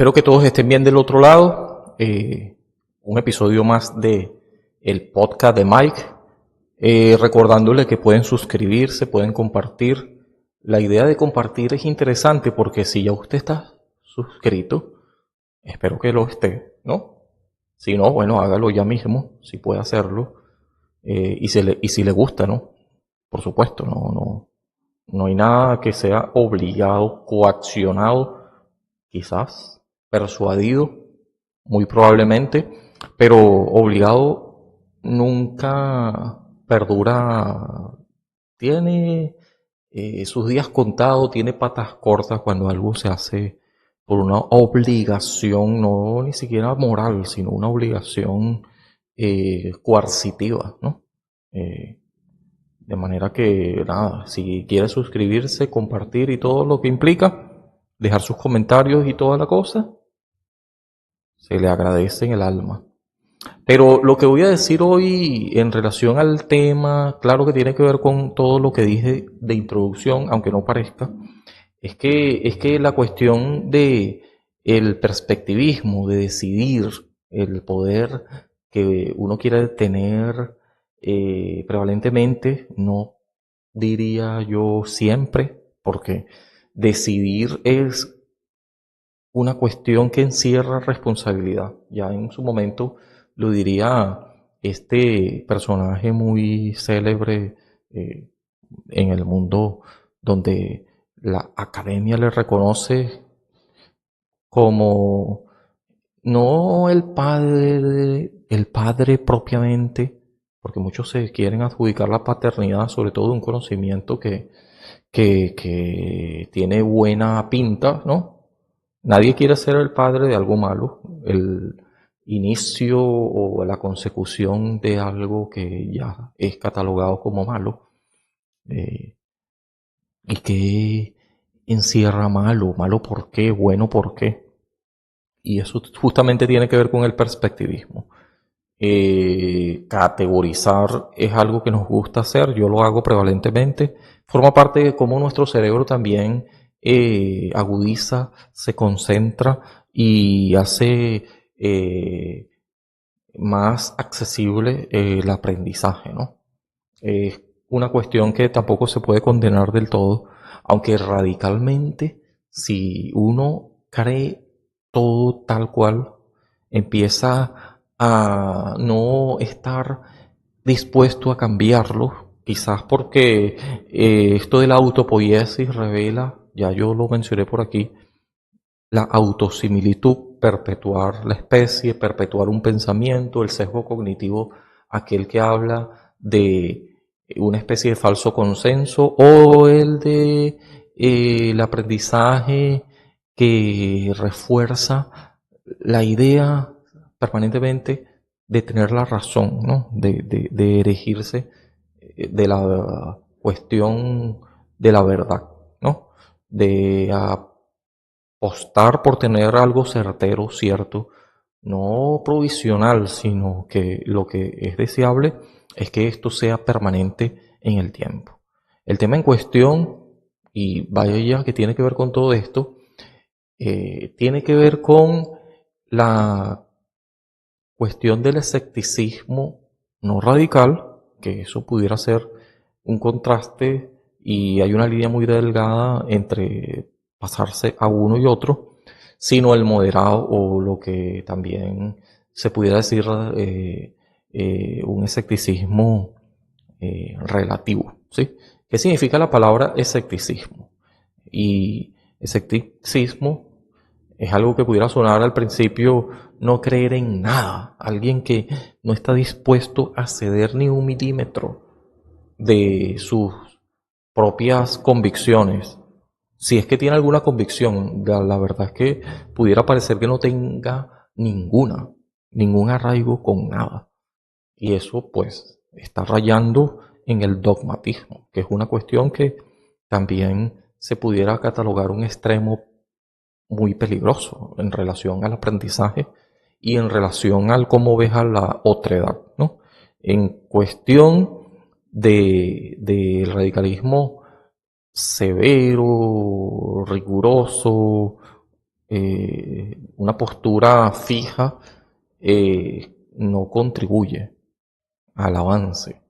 Espero que todos estén bien del otro lado. Un episodio más de el podcast de Mike. Recordándole que pueden suscribirse, pueden compartir. La idea de compartir es interesante porque si ya usted está suscrito, espero que lo esté, ¿no? Si no, bueno, hágalo ya mismo, si puede hacerlo. Y si le gusta, ¿no? Por supuesto, no hay nada que sea obligado, coaccionado, quizás, persuadido, muy probablemente, pero obligado nunca perdura. Tiene sus días contados, tiene patas cortas cuando algo se hace por una obligación, no ni siquiera moral, sino una obligación coercitiva, ¿no? De manera que, nada, si quiere suscribirse, compartir y todo lo que implica, dejar sus comentarios y toda la cosa, se le agradece en el alma. Pero lo que voy a decir hoy en relación al tema, claro que tiene que ver con todo lo que dije de introducción, aunque no parezca, es que la cuestión de el perspectivismo, de decidir, el poder que uno quiere tener prevalentemente, no diría yo siempre, porque decidir es una cuestión que encierra responsabilidad. Ya en su momento lo diría este personaje muy célebre eh, en el mundo donde la academia le reconoce como no el padre propiamente, porque muchos se quieren adjudicar la paternidad, sobre todo de un conocimiento que tiene buena pinta, ¿no? Nadie quiere ser el padre de algo malo, el inicio o la consecución de algo que ya es catalogado como malo. ¿Y qué encierra malo? ¿Malo por qué? ¿Bueno por qué? Y eso justamente tiene que ver con el perspectivismo. Categorizar es algo que nos gusta hacer, yo lo hago prevalentemente, forma parte de cómo nuestro cerebro también agudiza, se concentra y hace más accesible el aprendizaje, ¿no? Es una cuestión que tampoco se puede condenar del todo, aunque radicalmente, si uno cree todo tal cual, empieza a no estar dispuesto a cambiarlo, quizás porque esto de la autopoiesis revela, ya yo lo mencioné por aquí, la autosimilitud, perpetuar la especie, perpetuar un pensamiento, el sesgo cognitivo, aquel que habla de una especie de falso consenso, o el de el aprendizaje que refuerza la idea permanentemente de tener la razón, ¿no? De erigirse de la cuestión de la verdad, ¿no? De apostar por tener algo certero, cierto, no provisional, sino que lo que es deseable es que esto sea permanente en el tiempo. El tema en cuestión, y vaya que tiene que ver con todo esto, tiene que ver con la cuestión del escepticismo no radical, que eso pudiera ser un contraste y hay una línea muy delgada entre pasarse a uno y otro, sino el moderado o lo que también se pudiera decir un escepticismo relativo, ¿sí? ¿Qué significa la palabra escepticismo? Y escepticismo es algo que pudiera sonar al principio no creer en nada, alguien que no está dispuesto a ceder ni un milímetro de sus propias convicciones. Si es que tiene alguna convicción, la verdad es que pudiera parecer que no tenga ningún arraigo con nada. Y eso pues está rayando en el dogmatismo, que es una cuestión que también se pudiera catalogar un extremo muy peligroso en relación al aprendizaje y en relación al cómo ves a la otredad, ¿no? En cuestión del radicalismo severo, riguroso, una postura fija no contribuye al avance,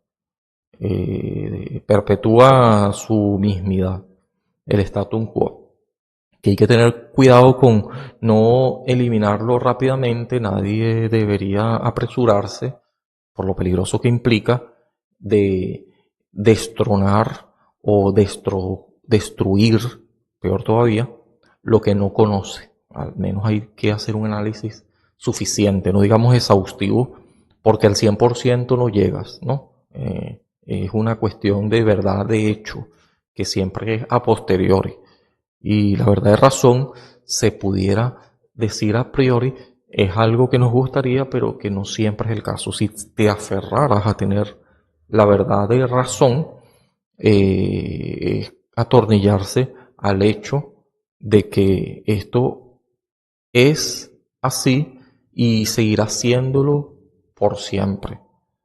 perpetúa su mismidad, el status quo, que hay que tener cuidado con no eliminarlo rápidamente. Nadie debería apresurarse por lo peligroso que implica de destronar o destruir, peor todavía, lo que no conoce. Al menos hay que hacer un análisis suficiente, no digamos exhaustivo, porque al 100% no llegas, ¿no? Es una cuestión de verdad, de hecho, que siempre es a posteriori. Y la verdad de razón se pudiera decir a priori, es algo que nos gustaría, pero que no siempre es el caso. Si te aferraras a tener la verdad de razón, es atornillarse al hecho de que esto es así y seguirá haciéndolo por siempre,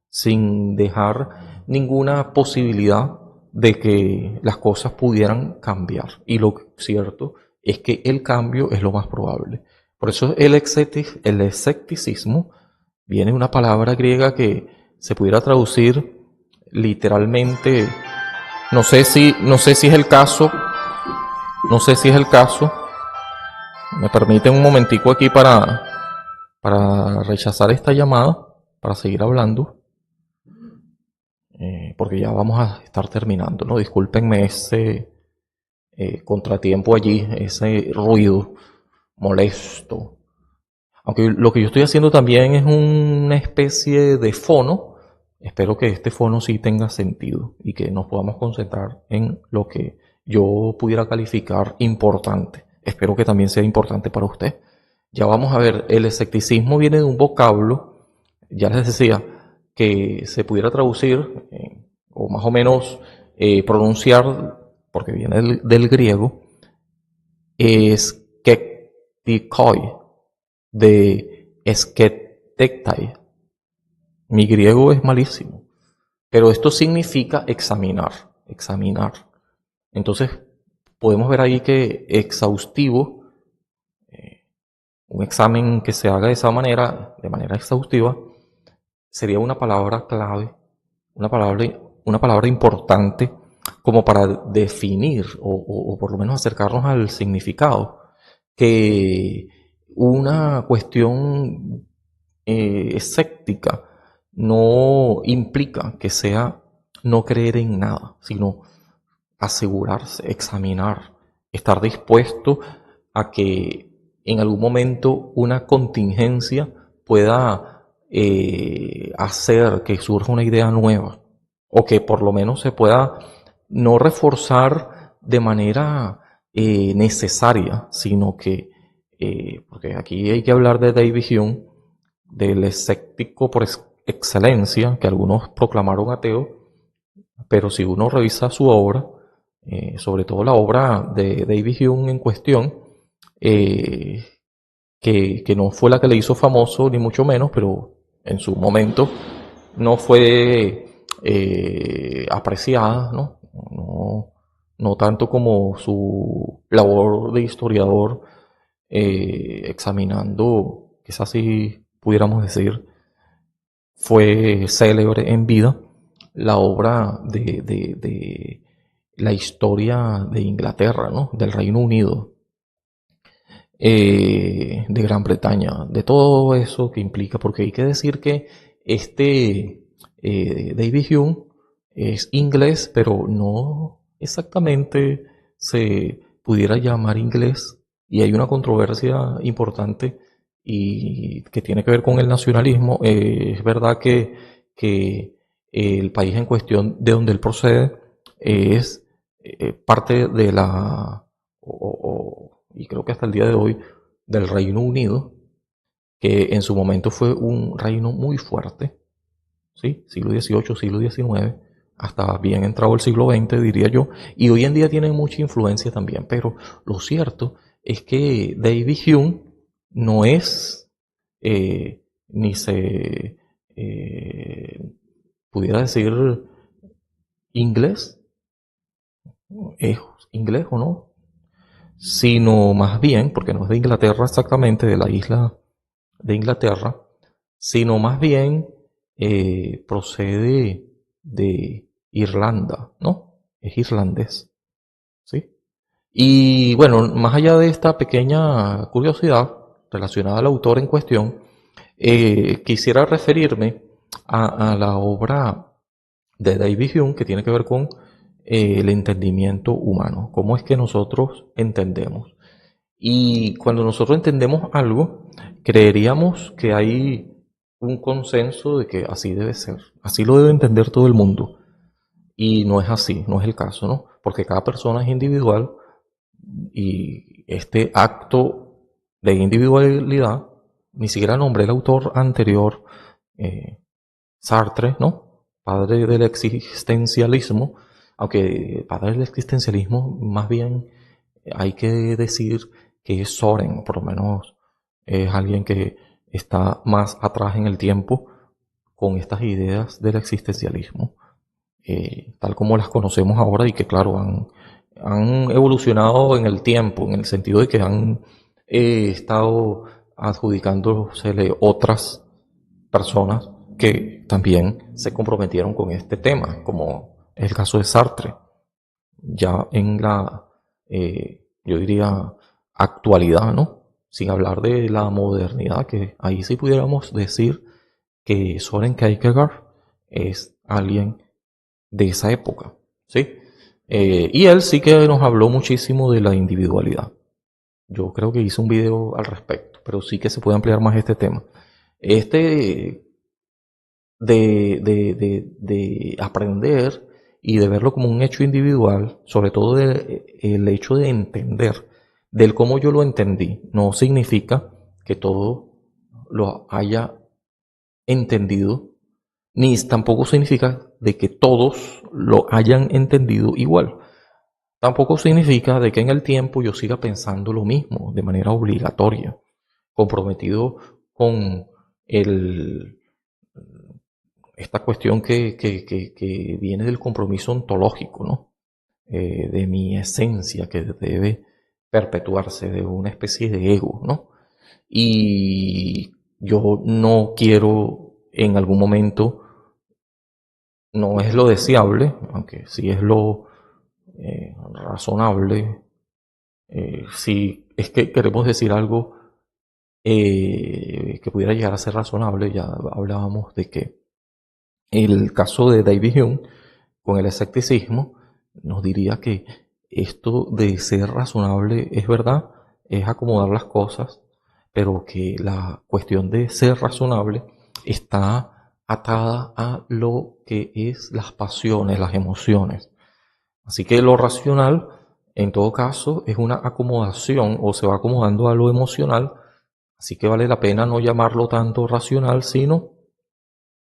sin dejar ninguna posibilidad de que las cosas pudieran cambiar. Y lo cierto es que el cambio es lo más probable. Por eso el escepticismo viene de una palabra griega que se pudiera traducir literalmente, no sé si es el caso, no sé si es el caso. Me permiten un momentico aquí para rechazar esta llamada, para seguir hablando, porque ya vamos a estar terminando, ¿no? Discúlpenme ese contratiempo allí, ese ruido molesto. Aunque lo que yo estoy haciendo también es una especie de fono. Espero que este fono sí tenga sentido y que nos podamos concentrar en lo que yo pudiera calificar importante. Espero que también sea importante para usted. Ya vamos a ver, el escepticismo viene de un vocablo, ya les decía, que se pudiera traducir o más o menos pronunciar, porque viene del griego, skeptikoi, de skeptektai. Mi griego es malísimo, pero esto significa examinar, examinar. Entonces, podemos ver ahí que exhaustivo, un examen que se haga de manera exhaustiva, sería una palabra clave, una palabra importante como para definir o por lo menos acercarnos al significado, que una cuestión escéptica no implica que sea no creer en nada, sino asegurarse, examinar, estar dispuesto a que en algún momento una contingencia pueda hacer que surja una idea nueva o que por lo menos se pueda no reforzar de manera necesaria, sino que, porque aquí hay que hablar de David Hume, del escéptico por excelencia, que algunos proclamaron ateo, pero si uno revisa su obra, sobre todo la obra de David Hume en cuestión, eh, que no fue la que le hizo famoso, ni mucho menos, pero en su momento no fue apreciada, ¿no? No, no tanto como su labor de historiador, examinando, quizás así pudiéramos decir, fue célebre en vida, la obra de la historia de Inglaterra, ¿no? Del Reino Unido, de Gran Bretaña, de todo eso que implica, porque hay que decir que este David Hume es inglés, pero no exactamente se pudiera llamar inglés, y hay una controversia importante y que tiene que ver con el nacionalismo. Es verdad que el país en cuestión de donde él procede es parte de la, y creo que hasta el día de hoy, del Reino Unido, que en su momento fue un reino muy fuerte, ¿sí? Siglo XVIII, siglo XIX, hasta bien entrado el siglo XX, diría yo, y hoy en día tiene mucha influencia también, pero lo cierto es que David Hume no es, ni se pudiera decir inglés, ¿es inglés o no? sino más bien, porque no es de Inglaterra exactamente, de la isla de Inglaterra, sino más bien procede de Irlanda, ¿no? Es irlandés, ¿sí? Y bueno, más allá de esta pequeña curiosidad relacionada al autor en cuestión, quisiera referirme a la obra de David Hume que tiene que ver con el entendimiento humano, cómo es que nosotros entendemos. Y cuando nosotros entendemos algo, creeríamos que hay un consenso de que así debe ser, así lo debe entender todo el mundo. Y no es así, no es el caso, ¿no? Porque cada persona es individual y este acto de individualidad, ni siquiera nombré el autor anterior, eh, Sartre, ¿no? Padre del existencialismo, aunque padre del existencialismo, más bien hay que decir que es Soren, por lo menos es alguien que está más atrás en el tiempo con estas ideas del existencialismo, tal como las conocemos ahora y que claro, han evolucionado en el tiempo, en el sentido de que han estado adjudicándosele otras personas que también se comprometieron con este tema, como es el caso de Sartre, ya en la, yo diría, actualidad, ¿no? Sin hablar de la modernidad, que ahí sí pudiéramos decir que Soren Kierkegaard es alguien de esa época, ¿sí? Y él sí que nos habló muchísimo de la individualidad. Yo creo que hice un video al respecto, pero sí que se puede ampliar más este tema. Este de aprender y de verlo como un hecho individual, sobre todo el hecho de entender, del cómo yo lo entendí, no significa que todo lo haya entendido, ni tampoco significa de que todos lo hayan entendido igual. Tampoco significa de que en el tiempo yo siga pensando lo mismo de manera obligatoria, comprometido con el, esta cuestión que viene del compromiso ontológico, ¿no? De mi esencia que debe perpetuarse, de una especie de ego, ¿no? Y yo no quiero en algún momento, no es lo deseable, aunque sí es lo razonable, si es que queremos decir algo que pudiera llegar a ser razonable, ya hablábamos de que el caso de David Hume con el escepticismo nos diría que esto de ser razonable es verdad, es acomodar las cosas, pero que la cuestión de ser razonable está atada a lo que es las pasiones, las emociones. Así que lo racional, en todo caso, es una acomodación o se va acomodando a lo emocional, así que vale la pena no llamarlo tanto racional, sino,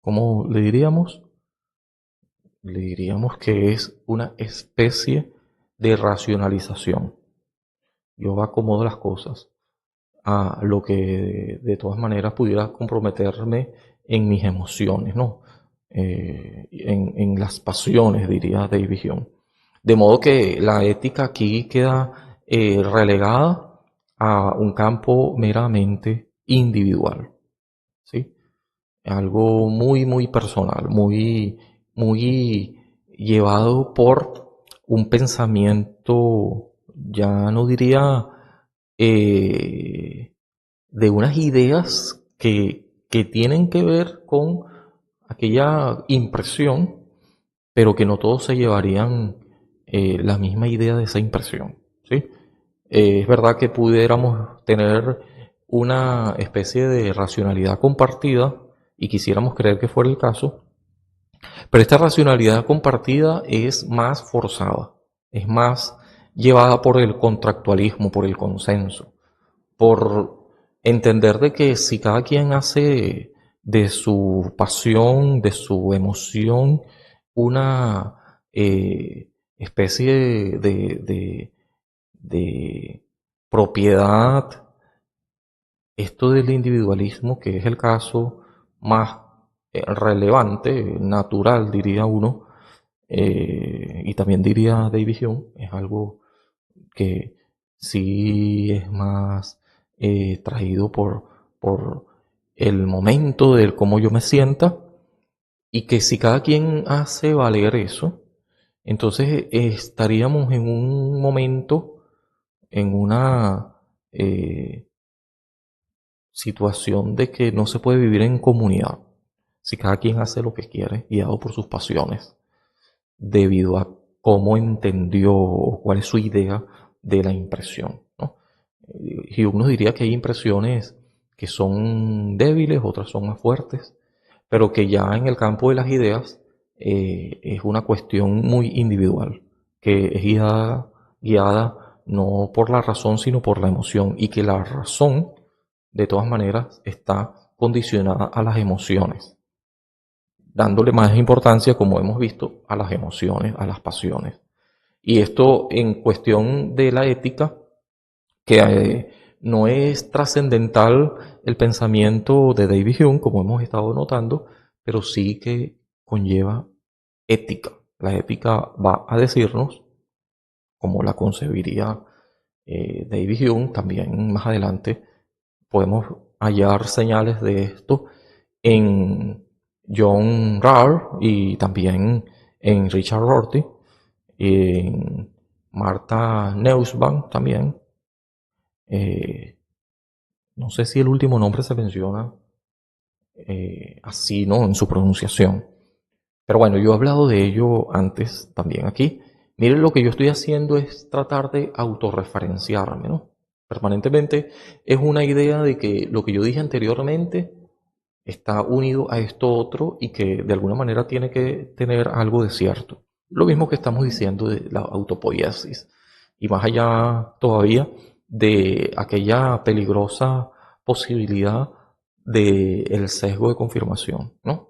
¿cómo le diríamos? Le diríamos que es una especie de racionalización. Yo acomodo las cosas a lo que de todas maneras pudiera comprometerme en mis emociones, ¿no? En las pasiones, diría David Hume. De modo que la ética aquí queda relegada a un campo meramente individual, ¿sí? Algo muy, muy personal, muy, muy llevado por un pensamiento, ya no diría eh, de unas ideas que tienen que ver con aquella impresión, pero que no todos se llevarían la misma idea de esa impresión, ¿sí? Es verdad que pudiéramos tener una especie de racionalidad compartida y quisiéramos creer que fuera el caso, pero esta racionalidad compartida es más forzada, es más llevada por el contractualismo, por el consenso, por entender de que si cada quien hace de su pasión, de su emoción, una especie de propiedad, esto del individualismo, que es el caso más relevante, natural, diría uno, y también diría David Hume, es algo que sí es más traído por el momento del cómo yo me sienta, y que si cada quien hace valer eso, entonces estaríamos en un momento, en una situación de que no se puede vivir en comunidad. Si cada quien hace lo que quiere, guiado por sus pasiones, debido a cómo entendió o cuál es su idea de la impresión, ¿no? Hume nos diría que hay impresiones que son débiles, otras son más fuertes, pero que ya en el campo de las ideas es una cuestión muy individual, que es guiada no por la razón, sino por la emoción, y que la razón, de todas maneras, está condicionada a las emociones, dándole más importancia, como hemos visto, a las emociones, a las pasiones. Y esto en cuestión de la ética, que no es trascendental el pensamiento de David Hume, como hemos estado notando, pero sí que conlleva ética. La ética va a decirnos, como la concebiría David Hume, también más adelante podemos hallar señales de esto en John Rar y también en Richard Rorty, en Martha Nussbaum también. No sé si el último nombre se menciona así, ¿no? En su pronunciación. Pero bueno, yo he hablado de ello antes también aquí. Miren, lo que yo estoy haciendo es tratar de autorreferenciarme, ¿no? Permanentemente es una idea de que lo que yo dije anteriormente está unido a esto otro y que de alguna manera tiene que tener algo de cierto. Lo mismo que estamos diciendo de la autopoiesis. Y más allá todavía de aquella peligrosa posibilidad del sesgo de confirmación, ¿no?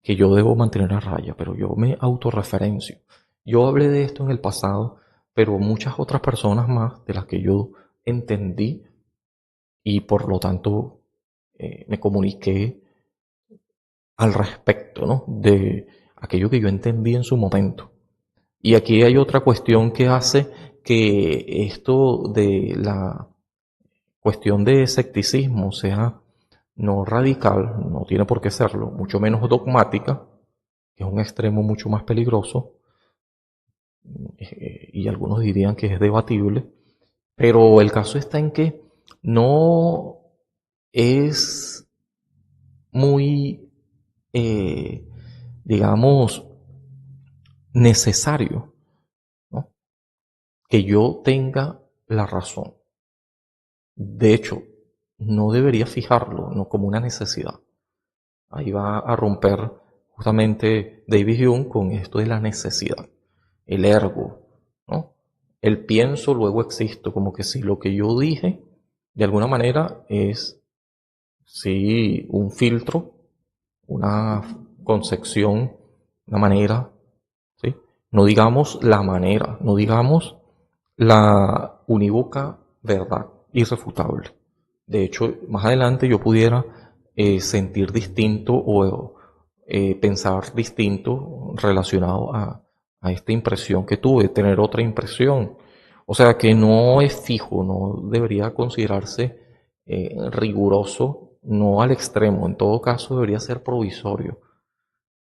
Que yo debo mantener a raya, pero yo me autorreferencio. Yo hablé de esto en el pasado, pero muchas otras personas más de las que yo entendí y por lo tanto me comuniqué al respecto, ¿no? De aquello que yo entendí en su momento. Y aquí hay otra cuestión que hace que esto de la cuestión de escepticismo sea no radical, no tiene por qué serlo, mucho menos dogmática, que es un extremo mucho más peligroso, y algunos dirían que es debatible, pero el caso está en que no es muy, digamos, necesario, ¿no? Que yo tenga la razón. De hecho, no debería fijarlo, no como una necesidad. Ahí va a romper justamente David Hume con esto de la necesidad, el ergo, ¿no? El pienso, luego existo, como que si lo que yo dije, de alguna manera, es sí un filtro, una concepción, una manera, ¿sí? No digamos la manera, no digamos la unívoca verdad irrefutable. De hecho, más adelante yo pudiera sentir distinto o pensar distinto relacionado a esta impresión que tuve, tener otra impresión. O sea que no es fijo, no debería considerarse riguroso, no al extremo. En todo caso, debería ser provisorio,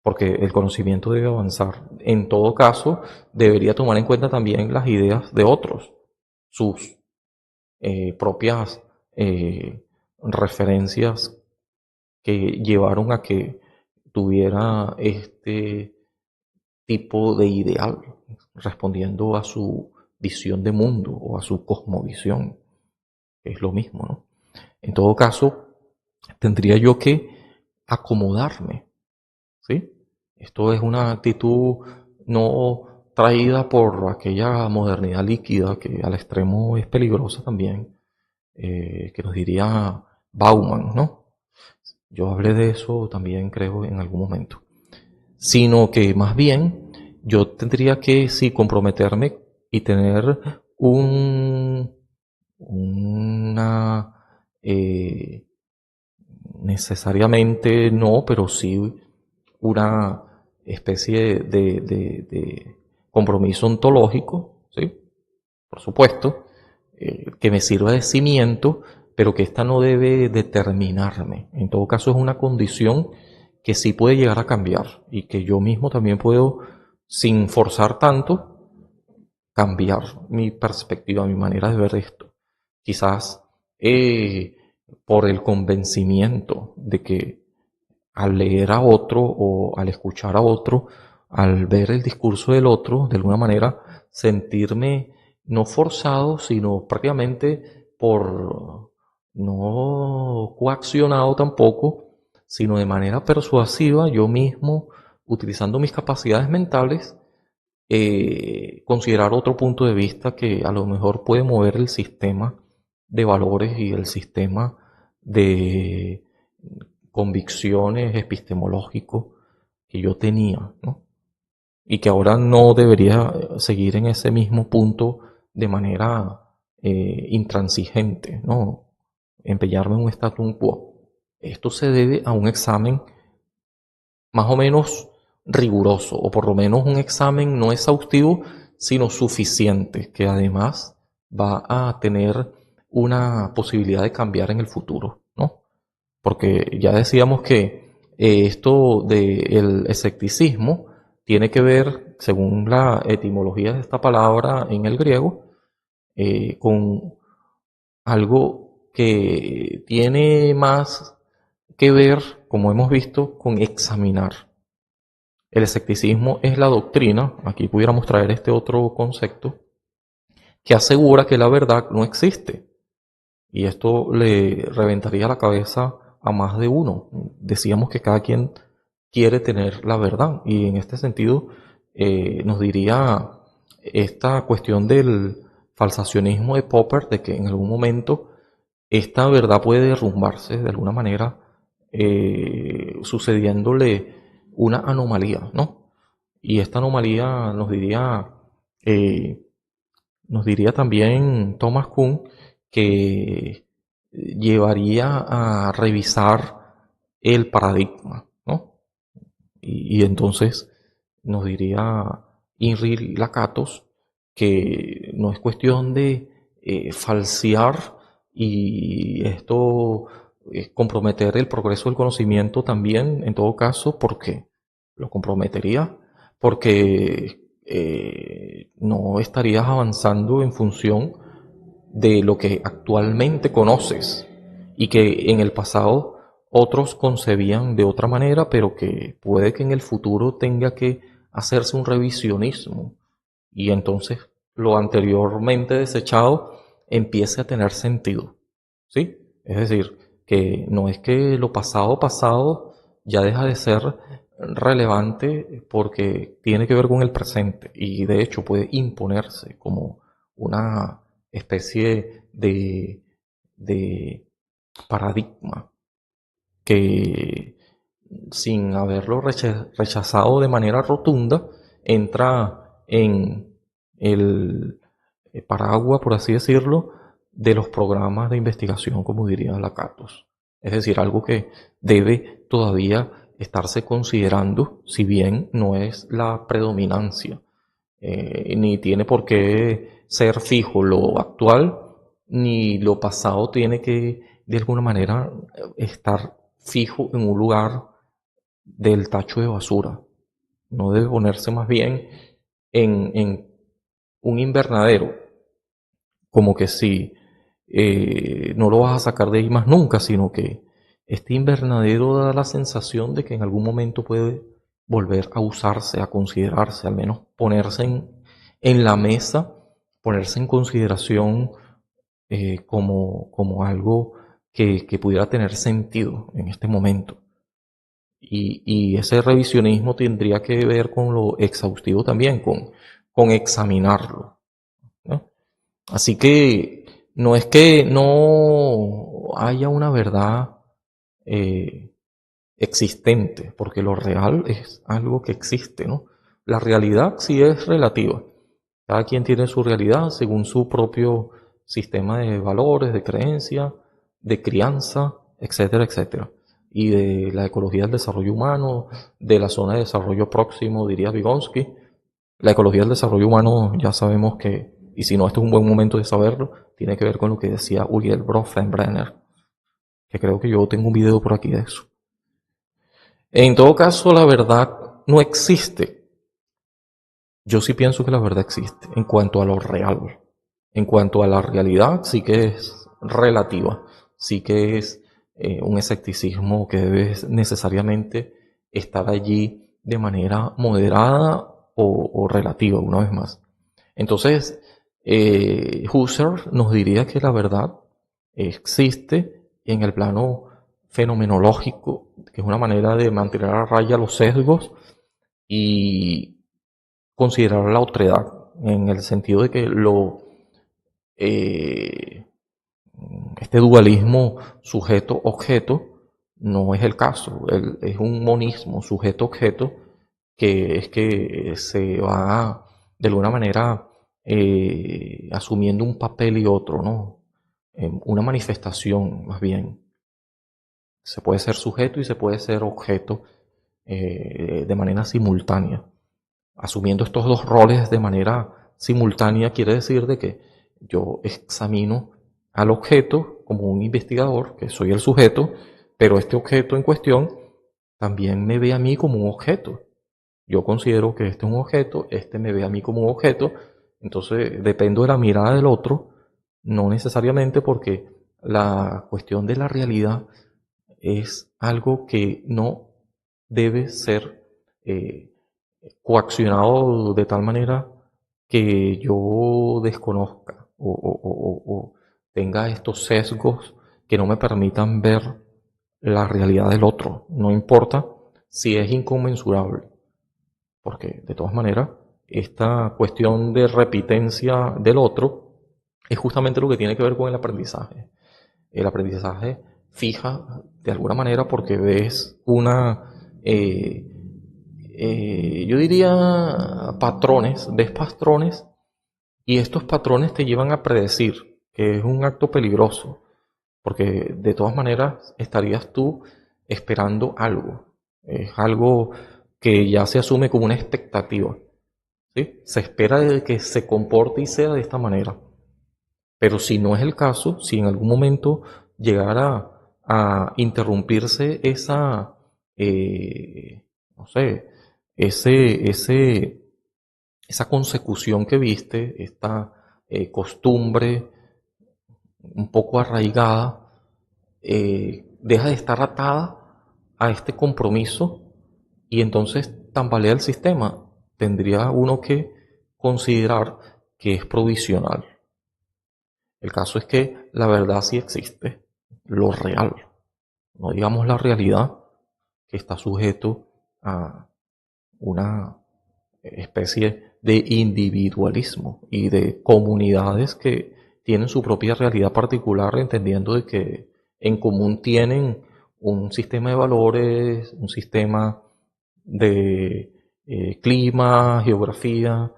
porque el conocimiento debe avanzar. En todo caso, debería tomar en cuenta también las ideas de otros, sus propias referencias que llevaron a que tuviera este tipo de ideal, respondiendo a su visión de mundo o a su cosmovisión, que es lo mismo, ¿no? En todo caso, tendría yo que acomodarme, ¿sí? Esto es una actitud no traída por aquella modernidad líquida que al extremo es peligrosa también, que nos diría Bauman, ¿no? Yo hablé de eso también, creo, en algún momento. Sino que más bien yo tendría que sí comprometerme y tener una necesariamente no, pero sí una especie de compromiso ontológico, ¿sí? Por supuesto, que me sirva de cimiento, pero que esta no debe determinarme. En todo caso es una condición que sí puede llegar a cambiar y que yo mismo también puedo, sin forzar tanto, cambiar mi perspectiva, mi manera de ver esto. Quizás por el convencimiento de que al leer a otro o al escuchar a otro, al ver el discurso del otro, de alguna manera sentirme no forzado, sino prácticamente por no coaccionado tampoco, sino de manera persuasiva, yo mismo, utilizando mis capacidades mentales, considerar otro punto de vista que a lo mejor puede mover el sistema de valores y el sistema de convicciones epistemológico que yo tenía, ¿no? Y que ahora no debería seguir en ese mismo punto de manera intransigente, ¿no? Empeñarme en un status quo. Esto se debe a un examen más o menos riguroso, o por lo menos un examen no exhaustivo, sino suficiente, que además va a tener una posibilidad de cambiar en el futuro, ¿no? Porque ya decíamos que esto del escepticismo tiene que ver, según la etimología de esta palabra en el griego, con algo que tiene más que ver, como hemos visto, con examinar. El escepticismo es la doctrina, aquí pudiéramos traer este otro concepto, que asegura que la verdad no existe. Y esto le reventaría la cabeza a más de uno. Decíamos que cada quien quiere tener la verdad. Y en este sentido nos diría esta cuestión del falsacionismo de Popper, de que en algún momento esta verdad puede derrumbarse de alguna manera, sucediéndole una anomalía, ¿no? Y esta anomalía eh, nos diría también Thomas Kuhn que llevaría a revisar el paradigma, ¿no? Y entonces nos diría Inri Lakatos que no es cuestión de falsear y esto comprometer el progreso del conocimiento también, en todo caso, porque lo comprometería, porque no estarías avanzando en función de lo que actualmente conoces y que en el pasado otros concebían de otra manera, pero que puede que en el futuro tenga que hacerse un revisionismo y entonces lo anteriormente desechado empiece a tener sentido. ¿Sí? Es decir, que no es que lo pasado pasado ya deja de ser relevante porque tiene que ver con el presente y de hecho puede imponerse como una especie de paradigma que sin haberlo rechazado de manera rotunda entra en el paraguas, por así decirlo, de los programas de investigación, como diría Lakatos. Es decir, algo que debe todavía estarse considerando, si bien no es la predominancia, ni tiene por qué ser fijo lo actual, ni lo pasado tiene que, de alguna manera, estar fijo en un lugar del tacho de basura. No debe ponerse más bien en un invernadero, como que si no lo vas a sacar de ahí más nunca, sino que este invernadero da la sensación de que en algún momento puede volver a usarse, a considerarse, al menos ponerse en la mesa, ponerse en consideración como algo que pudiera tener sentido en este momento. Y ese revisionismo tendría que ver con lo exhaustivo también, con examinarlo, ¿no? Así que no es que no haya una verdad eh, existente, porque lo real es algo que existe, ¿no? La realidad sí es relativa. Cada quien tiene su realidad según su propio sistema de valores, de creencia, de crianza, etcétera, etcétera. Y de la ecología del desarrollo humano, de la zona de desarrollo próximo, diría Vygotsky. La ecología del desarrollo humano ya sabemos que y si no, este es un buen momento de saberlo, tiene que ver con lo que decía Uriel Bronfenbrenner, que creo que yo tengo un video por aquí de eso. En todo caso, la verdad no existe. Yo sí pienso que la verdad existe en cuanto a lo real. En cuanto a la realidad, sí que es relativa, sí que es un escepticismo que debe necesariamente estar allí de manera moderada o relativa, una vez más. Entonces, Husserl nos diría que la verdad existe en el plano fenomenológico, que es una manera de mantener a raya los sesgos y considerar la otredad, en el sentido de que eh, este dualismo sujeto-objeto no es el caso, es un monismo sujeto-objeto que es que se va de alguna manera asumiendo un papel y otro, ¿no? Una manifestación más bien. Se puede ser sujeto y se puede ser objeto de manera simultánea. Asumiendo estos dos roles de manera simultánea quiere decir de que yo examino al objeto como un investigador, que soy el sujeto, pero este objeto en cuestión también me ve a mí como un objeto. Yo considero que este es un objeto, este me ve a mí como un objeto, entonces dependo de la mirada del otro, no necesariamente porque la cuestión de la realidad es algo que no debe ser coaccionado de tal manera que yo desconozca o tenga estos sesgos que no me permitan ver la realidad del otro. No importa si es inconmensurable, porque de todas maneras esta cuestión de repitencia del otro es justamente lo que tiene que ver con el aprendizaje. El aprendizaje fija de alguna manera porque ves yo diría patrones, ves patrones y estos patrones te llevan a predecir, que es un acto peligroso, porque de todas maneras estarías tú esperando algo, es algo que ya se asume como una expectativa, ¿sí? Se espera de que se comporte y sea de esta manera. Pero si no es el caso, si en algún momento llegara a interrumpirse esa, no sé, esa consecución que viste, esta costumbre un poco arraigada, deja de estar atada a este compromiso y entonces tambalea el sistema. Tendría uno que considerar que es provisional. El caso es que la verdad sí existe, lo real, no digamos la realidad que está sujeto a una especie de individualismo y de comunidades que tienen su propia realidad particular, entendiendo de que en común tienen un sistema de valores, un sistema de clima, geografía,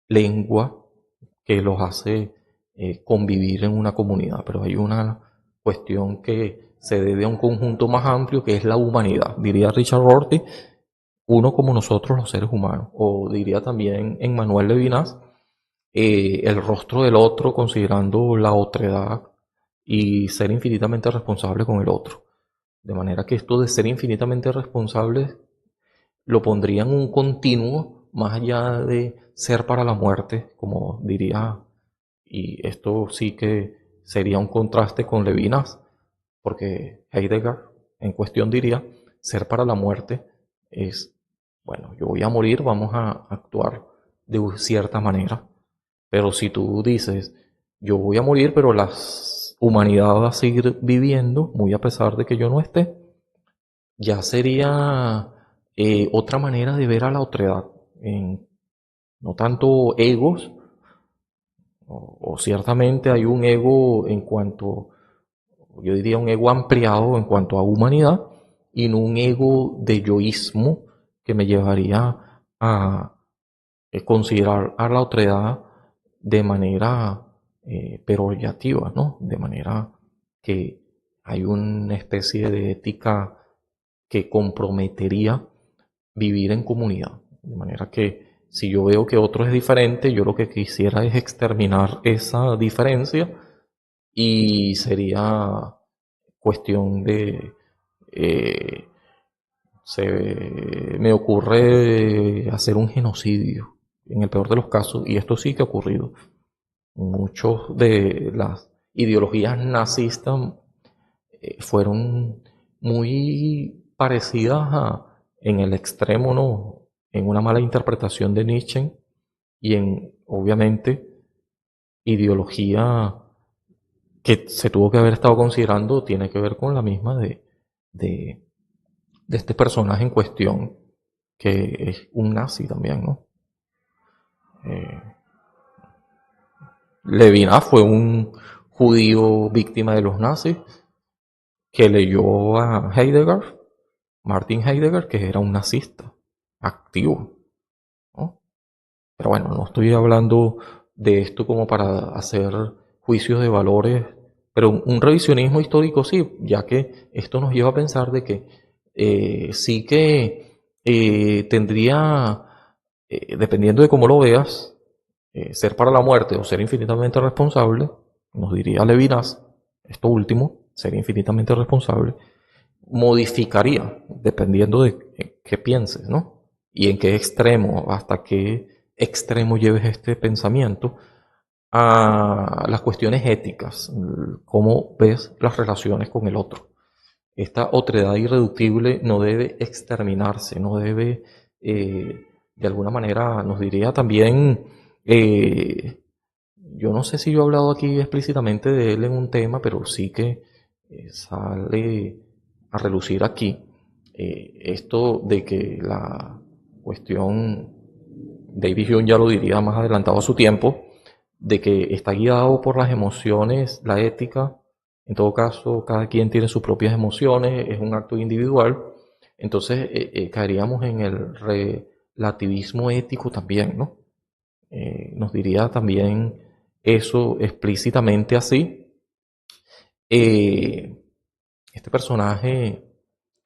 lengua, que los hace convivir en una comunidad. Pero hay una cuestión que se debe a un conjunto más amplio que es la humanidad. Diría Richard Rorty, uno como nosotros los seres humanos. O diría también Emmanuel Levinas, el rostro del otro considerando la otredad y ser infinitamente responsable con el otro. De manera que esto de ser infinitamente responsable lo pondría en un continuo más allá de ser para la muerte, como diría, y esto sí que sería un contraste con Levinas, porque Heidegger en cuestión diría, ser para la muerte es, bueno, yo voy a morir, vamos a actuar de cierta manera, pero si tú dices, yo voy a morir, pero la humanidad va a seguir viviendo, muy a pesar de que yo no esté, ya sería otra manera de ver a la otredad, en no tanto egos, o ciertamente hay un ego en cuanto, yo diría un ego ampliado en cuanto a humanidad, y no un ego de yoísmo que me llevaría a considerar a la otredad de manera perorativa, ¿no? De manera que hay una especie de ética que comprometería vivir en comunidad. De manera que si yo veo que otro es diferente, yo lo que quisiera es exterminar esa diferencia y sería cuestión de... eh, me ocurre hacer un genocidio, en el peor de los casos, y esto sí que ha ocurrido. Muchos de las ideologías nazistas fueron muy parecidas en el extremo, ¿no? En una mala interpretación de Nietzsche y en, obviamente, ideología que se tuvo que haber estado considerando, tiene que ver con la misma de, de este personaje en cuestión, que es un nazi también, ¿no? Eh, Levinas fue un judío víctima de los nazis que leyó a Heidegger, Martin Heidegger, que era un nazista activo, ¿no? Pero bueno, no estoy hablando de esto como para hacer juicios de valores, pero un revisionismo histórico sí, ya que esto nos lleva a pensar de que sí que tendría, dependiendo de cómo lo veas, ser para la muerte o ser infinitamente responsable, nos diría Levinas, esto último, ser infinitamente responsable, modificaría, dependiendo de qué pienses, ¿no? Y en qué extremo, hasta qué extremo lleves este pensamiento, a las cuestiones éticas, cómo ves las relaciones con el otro. Esta otredad irreductible no debe exterminarse, no debe, de alguna manera, nos diría también, yo no sé si yo he hablado aquí explícitamente de él en un tema, pero sí que sale a relucir aquí esto de que la cuestión, David Hume ya lo diría más adelantado a su tiempo, de que está guiado por las emociones, la ética. En todo caso, cada quien tiene sus propias emociones, es un acto individual. Entonces caeríamos en el relativismo ético también, ¿no? Nos diría también eso explícitamente así. Eh, este personaje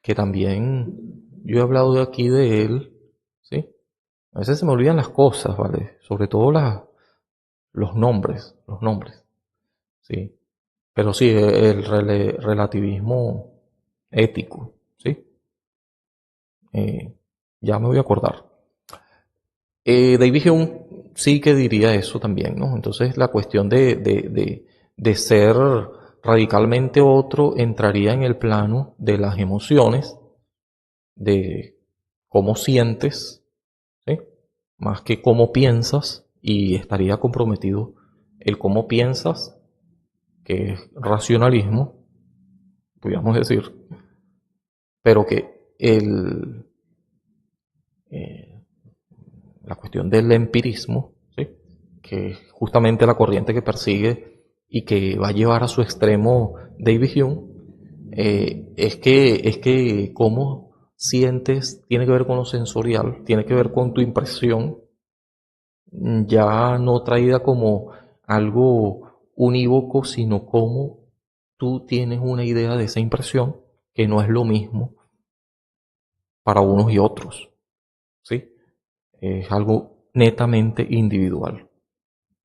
que también yo he hablado de aquí de él, ¿sí? A veces se me olvidan las cosas, ¿vale? Sobre todo los nombres, ¿sí? Pero sí, el relativismo ético, ¿sí? Eh, ya me voy a acordar. David Hume sí que diría eso también, ¿no? Entonces la cuestión de ser radicalmente otro entraría en el plano de las emociones, de cómo sientes, ¿sí? Más que cómo piensas, y estaría comprometido el cómo piensas, que es racionalismo, podríamos decir, pero que eh, la cuestión del empirismo, ¿sí? Que es justamente la corriente que persigue y que va a llevar a su extremo David Hume, es que cómo sientes tiene que ver con lo sensorial, tiene que ver con tu impresión, ya no traída como algo unívoco, sino como tú tienes una idea de esa impresión, que no es lo mismo para unos y otros, ¿sí? Es algo netamente individual.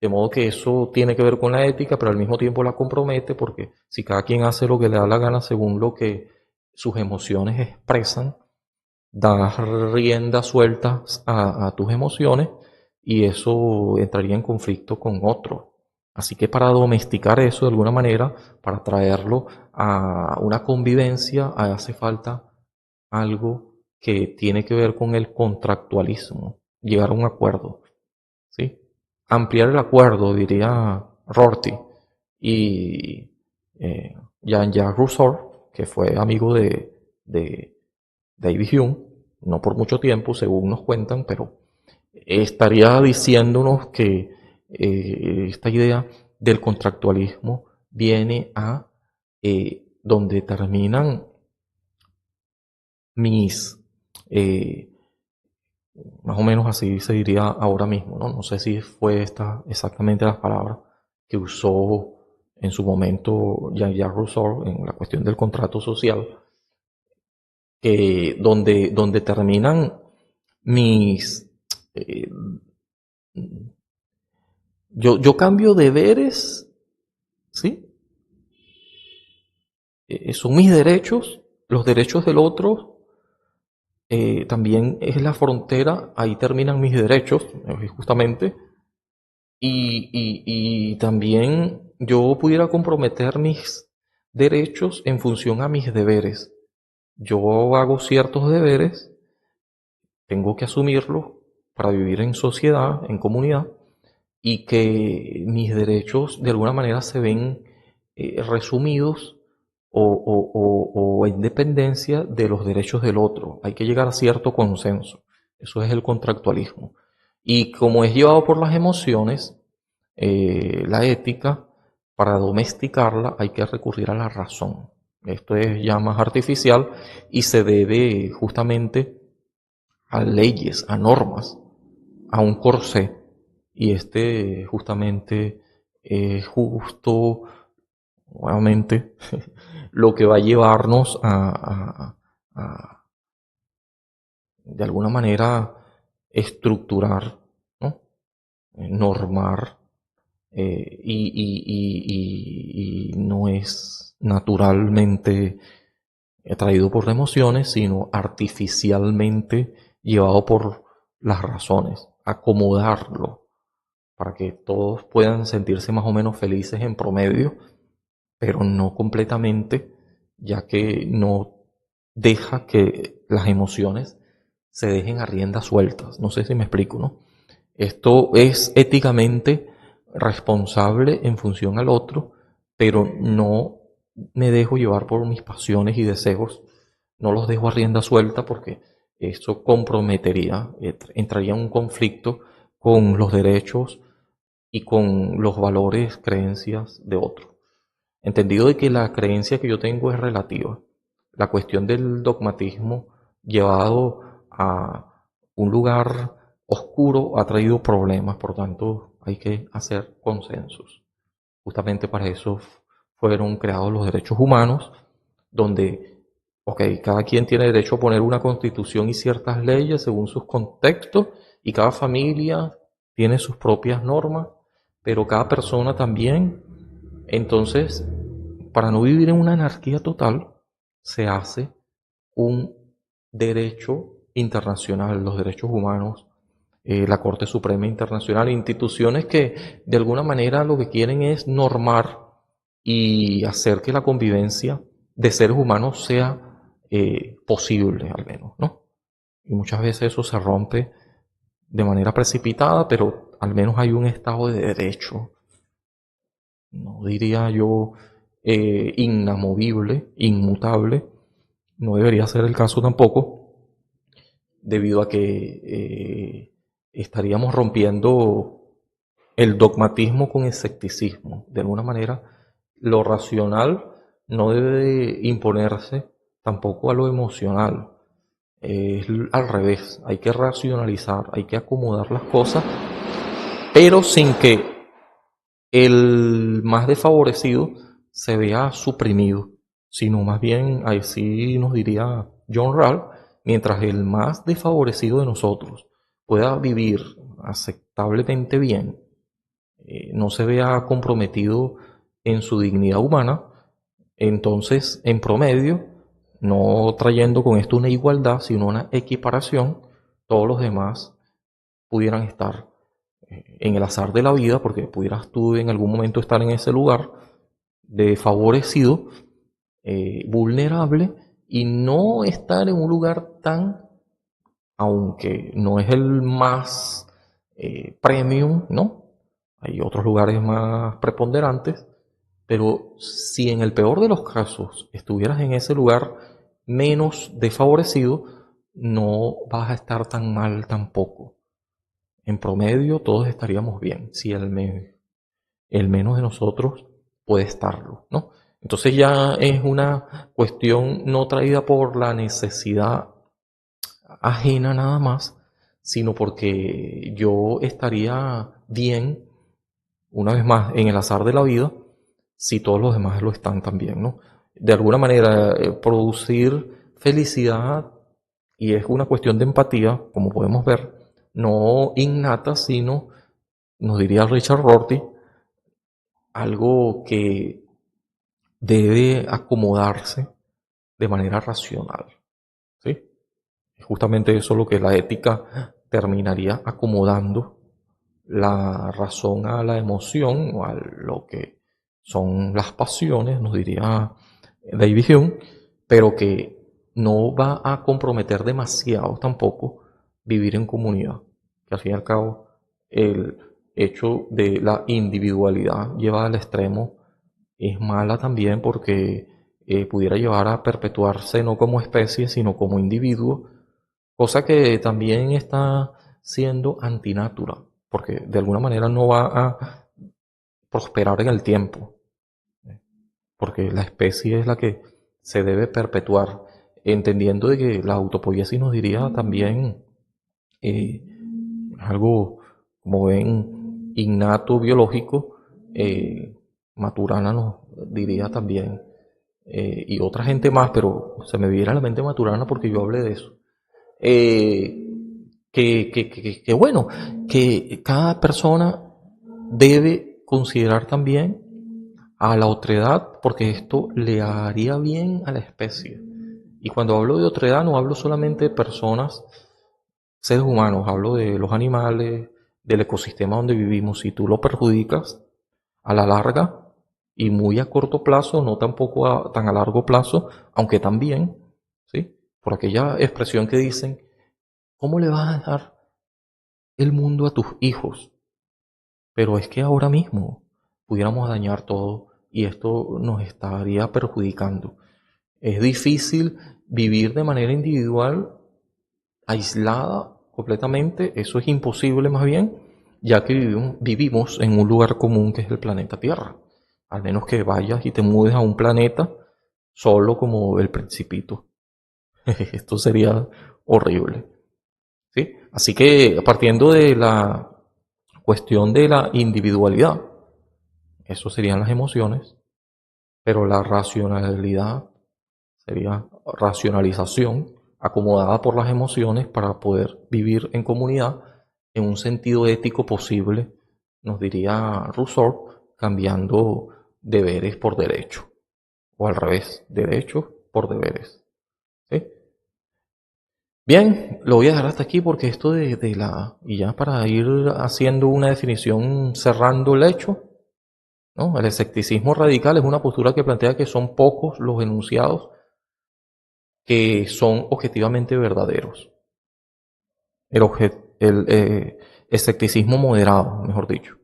De modo que eso tiene que ver con la ética, pero al mismo tiempo la compromete, porque si cada quien hace lo que le da la gana según lo que sus emociones expresan, das rienda suelta a tus emociones y eso entraría en conflicto con otro. Así que para domesticar eso de alguna manera, para traerlo a una convivencia, hace falta algo que tiene que ver con el contractualismo, llegar a un acuerdo, ¿sí? Ampliar el acuerdo, diría Rorty, y Jean-Jacques Rousseau, que fue amigo de David Hume, no por mucho tiempo, según nos cuentan, pero estaría diciéndonos que esta idea del contractualismo viene a donde terminan mis, eh, más o menos así se diría ahora mismo, ¿no? No sé si fue esta exactamente las palabras que usó en su momento Jean-Jacques Rousseau en la cuestión del contrato social, donde terminan mis, eh, yo cambio deberes, ¿sí? Son mis derechos, los derechos del otro, también es la frontera, ahí terminan mis derechos, justamente, y también yo pudiera comprometer mis derechos en función a mis deberes. Yo hago ciertos deberes, tengo que asumirlos para vivir en sociedad, en comunidad, y que mis derechos de alguna manera se ven resumidos o en dependencia de los derechos del otro. Hay que llegar a cierto consenso. Eso es el contractualismo. Y como es llevado por las emociones, la ética, para domesticarla hay que recurrir a la razón. Esto es ya más artificial y se debe justamente a leyes, a normas, a un corsé. Y este justamente es justo, nuevamente, lo que va a llevarnos a, de alguna manera, estructurar, ¿no? Normar, y no es naturalmente atraído por emociones, sino artificialmente llevado por las razones, acomodarlo para que todos puedan sentirse más o menos felices en promedio, pero no completamente, ya que no deja que las emociones se dejen a riendas sueltas. No sé si me explico, ¿no? Esto es éticamente responsable en función al otro, pero no me dejo llevar por mis pasiones y deseos, no los dejo a rienda suelta porque eso comprometería, entraría en un conflicto con los derechos y con los valores, creencias de otro. Entendido de que la creencia que yo tengo es relativa. La cuestión del dogmatismo llevado a un lugar oscuro ha traído problemas, por tanto hay que hacer consensos. Justamente para eso fueron creados los derechos humanos, donde, ok, cada quien tiene derecho a poner una constitución y ciertas leyes según sus contextos, y cada familia tiene sus propias normas, pero cada persona también. Entonces, para no vivir en una anarquía total, se hace un derecho internacional, los derechos humanos, la Corte Suprema Internacional, instituciones que de alguna manera lo que quieren es normar y hacer que la convivencia de seres humanos sea posible, al menos, ¿no? Y muchas veces eso se rompe de manera precipitada, pero al menos hay un Estado de derecho, no diría yo inamovible, inmutable, no debería ser el caso tampoco, debido a que estaríamos rompiendo el dogmatismo con escepticismo. De alguna manera, lo racional no debe imponerse tampoco a lo emocional. Es al revés, hay que racionalizar, hay que acomodar las cosas, pero sin que el más desfavorecido se vea suprimido, sino más bien, así nos diría John Rawls, mientras el más desfavorecido de nosotros pueda vivir aceptablemente bien, no se vea comprometido en su dignidad humana, entonces en promedio, no trayendo con esto una igualdad, sino una equiparación, todos los demás pudieran estar en el azar de la vida, porque pudieras tú en algún momento estar en ese lugar desfavorecido, vulnerable, y no estar en un lugar tan, aunque no es el más premium, ¿no? Hay otros lugares más preponderantes, pero si en el peor de los casos estuvieras en ese lugar menos desfavorecido, no vas a estar tan mal tampoco. En promedio todos estaríamos bien, si el menos de nosotros puede estarlo, ¿no? Entonces ya es una cuestión no traída por la necesidad ajena nada más, sino porque yo estaría bien, una vez más, en el azar de la vida, si todos los demás lo están también, ¿no? De alguna manera, producir felicidad, y es una cuestión de empatía, como podemos ver, no innata, sino, nos diría Richard Rorty, algo que debe acomodarse de manera racional, ¿sí? Es justamente eso lo que la ética terminaría acomodando la razón a la emoción o a lo que son las pasiones, nos diría David Hume, pero que no va a comprometer demasiado tampoco vivir en comunidad, que al fin y al cabo el hecho de la individualidad llevada al extremo es mala también porque pudiera llevar a perpetuarse no como especie, sino como individuo, cosa que también está siendo antinatura, porque de alguna manera no va a prosperar en el tiempo, porque la especie es la que se debe perpetuar, entendiendo de que la autopoiesis nos diría también eh, algo, como ven, innato, biológico. Maturana nos diría también, y otra gente más, pero se me viene a la mente Maturana porque yo hablé de eso. eh, que bueno, que cada persona debe considerar también a la otredad, porque esto le haría bien a la especie. Y cuando hablo de otredad no hablo solamente de personas, seres humanos, hablo de los animales, del ecosistema donde vivimos. Si tú lo perjudicas a la larga y muy a corto plazo, no tampoco tan a largo plazo, aunque también, ¿sí? Por aquella expresión que dicen, ¿cómo le vas a dejar el mundo a tus hijos? Pero es que ahora mismo pudiéramos dañar todo y esto nos estaría perjudicando. Es difícil vivir de manera individual, aislada completamente, eso es imposible más bien, ya que vivimos en un lugar común que es el planeta Tierra. Al menos que vayas y te mudes a un planeta solo como el Principito. Esto sería horrible, ¿sí? Así que partiendo de la cuestión de la individualidad, eso serían las emociones, pero la racionalidad sería racionalización acomodada por las emociones para poder vivir en comunidad en un sentido ético posible, nos diría Rousseau, cambiando deberes por derechos, o al revés, derechos por deberes, ¿sí? Bien, lo voy a dejar hasta aquí porque esto y ya para ir haciendo una definición cerrando el hecho, ¿no? El escepticismo radical es una postura que plantea que son pocos los enunciados que son objetivamente verdaderos. El escepticismo moderado, mejor dicho.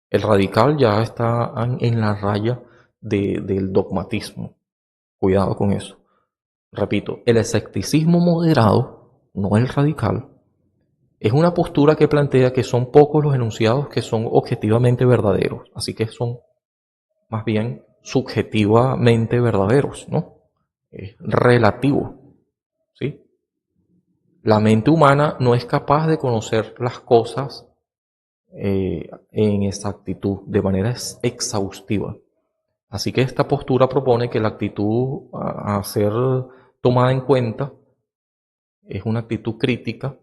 El radical ya está en la raya del dogmatismo. Cuidado con eso. Repito, el escepticismo moderado, no el radical, es una postura que plantea que son pocos los enunciados que son objetivamente verdaderos. Así que son más bien subjetivamente verdaderos, ¿no? Es relativo, ¿sí? La mente humana no es capaz de conocer las cosas en exactitud, de manera exhaustiva. Así que esta postura propone que la actitud a ser tomada en cuenta es una actitud crítica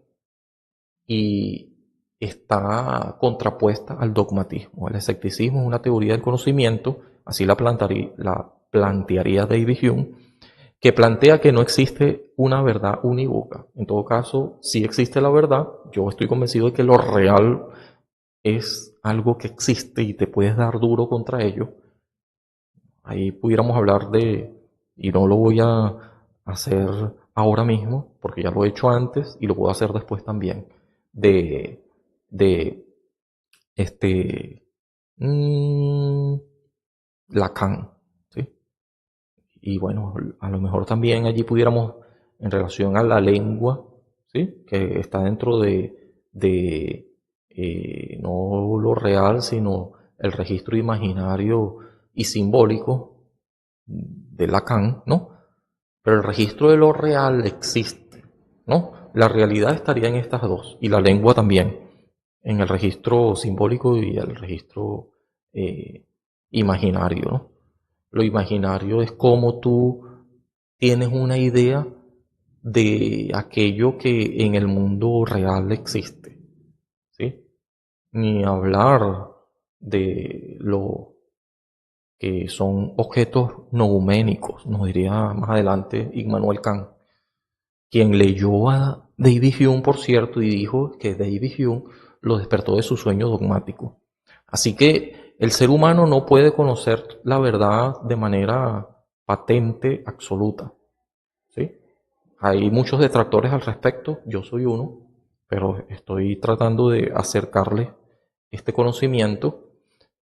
y está contrapuesta al dogmatismo. El escepticismo es una teoría del conocimiento, así la plantearía David Hume, que plantea que no existe una verdad unívoca. En todo caso, sí existe la verdad. Yo estoy convencido de que lo real es algo que existe y te puedes dar duro contra ello. Ahí pudiéramos hablar y no lo voy a hacer ahora mismo, porque ya lo he hecho antes y lo puedo hacer después también, de, de este mmm, Lacan, ¿sí? Y bueno, a lo mejor también allí pudiéramos, en relación a la lengua, ¿sí? Que está dentro de no lo real, sino el registro imaginario y simbólico de Lacan, ¿no? Pero el registro de lo real existe, ¿no? La realidad estaría en estas dos, y la lengua también, en el registro simbólico y el registro eh, imaginario, ¿no? Lo imaginario es como tú tienes una idea de aquello que en el mundo real existe. ¿sí? Ni hablar de lo que son objetos nouménicos, nos diría más adelante Immanuel Kant, quien leyó a David Hume, por cierto, y dijo que David Hume lo despertó de su sueño dogmático. Así que el ser humano no puede conocer la verdad de manera patente, absoluta, ¿sí? Hay muchos detractores al respecto, yo soy uno, pero estoy tratando de acercarles este conocimiento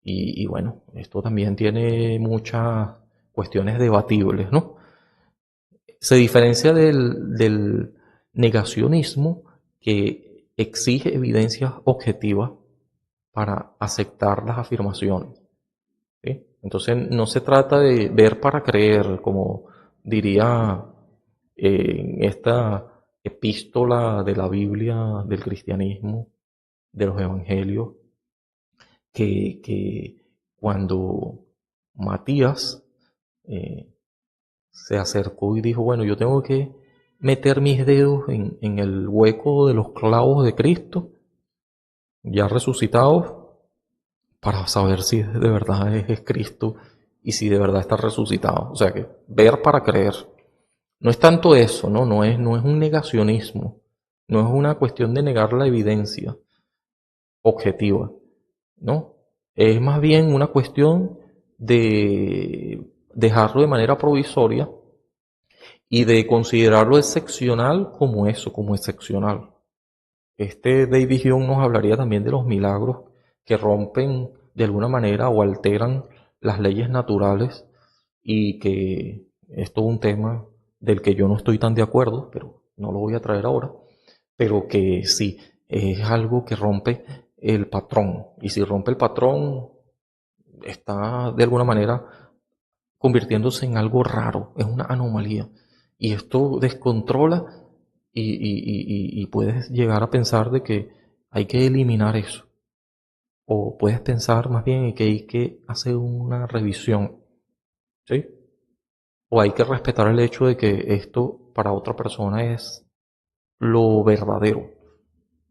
y bueno, esto también tiene muchas cuestiones debatibles, ¿no? Se diferencia del negacionismo que exige evidencias objetivas para aceptar las afirmaciones, ¿sí? Entonces no se trata de ver para creer, como diría en esta epístola de la Biblia, del cristianismo, de los evangelios, que cuando Matías eh, se acercó y dijo, bueno, yo tengo que meter mis dedos en el hueco de los clavos de Cristo, ya resucitados, para saber si de verdad es Cristo y si de verdad está resucitado. O sea que ver para creer. No es tanto eso, ¿no? No es un negacionismo, no es una cuestión de negar la evidencia objetiva, ¿no? Es más bien una cuestión de dejarlo de manera provisoria y de considerarlo excepcional como eso, como excepcional. Este David Hume nos hablaría también de los milagros que rompen de alguna manera o alteran las leyes naturales y que esto es un tema del que yo no estoy tan de acuerdo, pero no lo voy a traer ahora, pero que sí, es algo que rompe el patrón. Y si rompe el patrón, está de alguna manera convirtiéndose en algo raro, es una anomalía. Y esto descontrola y puedes llegar a pensar de que hay que eliminar eso. O puedes pensar más bien en que hay que hacer una revisión, ¿sí? O hay que respetar el hecho de que esto para otra persona es lo verdadero,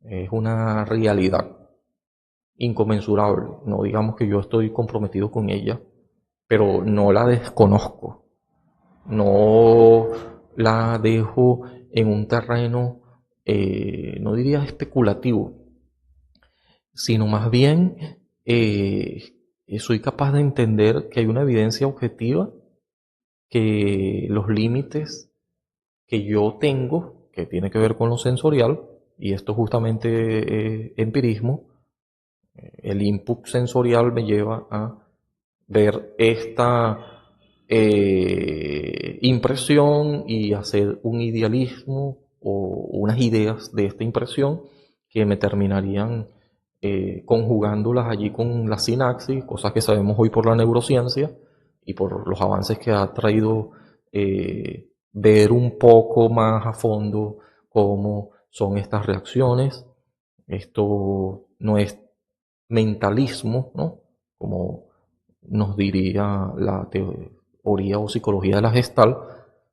es una realidad inconmensurable. No digamos que yo estoy comprometido con ella, pero no la desconozco. No la dejo en un terreno, no diría especulativo, sino más bien soy capaz de entender que hay una evidencia objetiva, que los límites que yo tengo, que tiene que ver con lo sensorial, y esto justamente empirismo, el input sensorial me lleva a ver esta impresión y hacer un idealismo o unas ideas de esta impresión que me terminarían conjugándolas allí con la sinapsis, cosas que sabemos hoy por la neurociencia y por los avances que ha traído ver un poco más a fondo cómo son estas reacciones. Esto no es mentalismo, ¿no? Como nos diría la teoría o psicología de la Gestalt,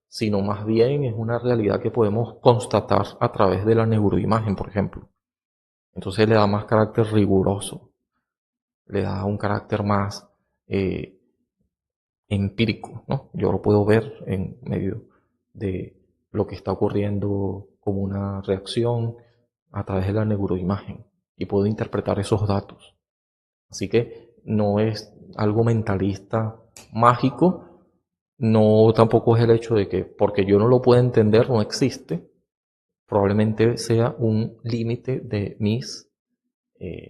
sino más bien es una realidad que podemos constatar a través de la neuroimagen, por ejemplo. Entonces le da más carácter riguroso, le da un carácter más eh, empírico, ¿no? Yo lo puedo ver en medio de lo que está ocurriendo como una reacción a través de la neuroimagen y puedo interpretar esos datos. Así que no es algo mentalista mágico, no tampoco es el hecho de que porque yo no lo pueda entender no existe, probablemente sea un límite de mis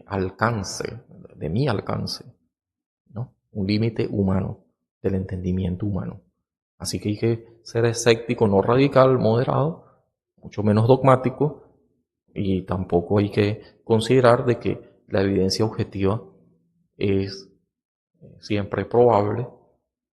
alcance, de mi alcance, ¿no? Un límite humano, del entendimiento humano. Así que hay que ser escéptico, no radical, moderado, mucho menos dogmático, y tampoco hay que considerar de que la evidencia objetiva es siempre probable,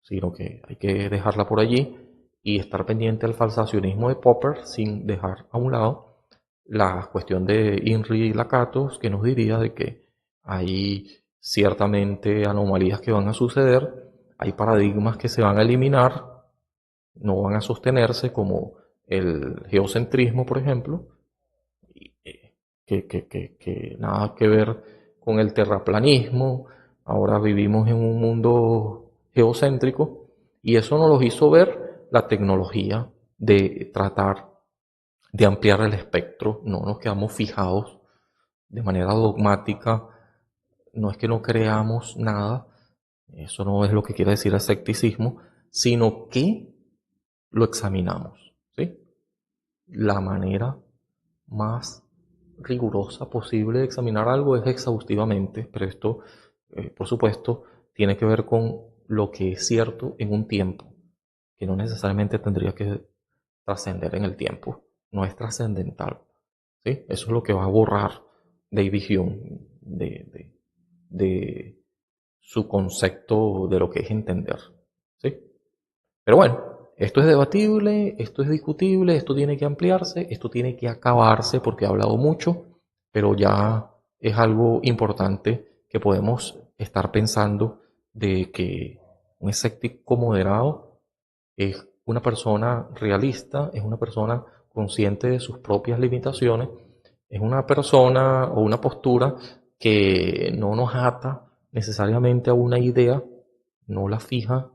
sino que hay que dejarla por allí y estar pendiente al falsacionismo de Popper sin dejar a un lado la cuestión de Inri Lakatos, que nos diría de que hay ciertamente anomalías que van a suceder, hay paradigmas que se van a eliminar, no van a sostenerse como el geocentrismo, por ejemplo, que nada que ver con el terraplanismo. Ahora vivimos en un mundo geocéntrico y eso nos lo hizo ver la tecnología de tratar de ampliar el espectro. No nos quedamos fijados de manera dogmática. No es que no creamos nada, eso no es lo que quiere decir escepticismo, sino que lo examinamos, ¿sí? La manera más rigurosa posible de examinar algo es exhaustivamente, pero esto, por supuesto, tiene que ver con lo que es cierto en un tiempo, que no necesariamente tendría que trascender en el tiempo, no es trascendental, ¿sí? Eso es lo que va a borrar David Hume de su concepto de lo que es entender, ¿sí? Pero bueno, esto es debatible, esto es discutible, esto tiene que ampliarse, esto tiene que acabarse porque he hablado mucho, pero ya es algo importante que podemos estar pensando de que un escéptico moderado es una persona realista, es una persona consciente de sus propias limitaciones, es una persona o una postura que no nos ata necesariamente a una idea, no la fija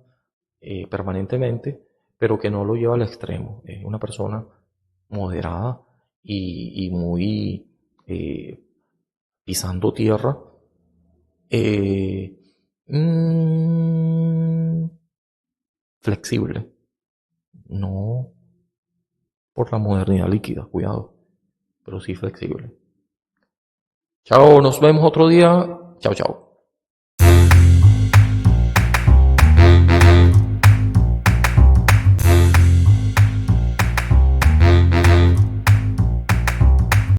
permanentemente, pero que no lo lleva al extremo. Es una persona moderada y muy pisando tierra. eh, mm, Flexible, no por la modernidad líquida, cuidado, pero sí flexible. Chao, nos vemos otro día. Chao, chao.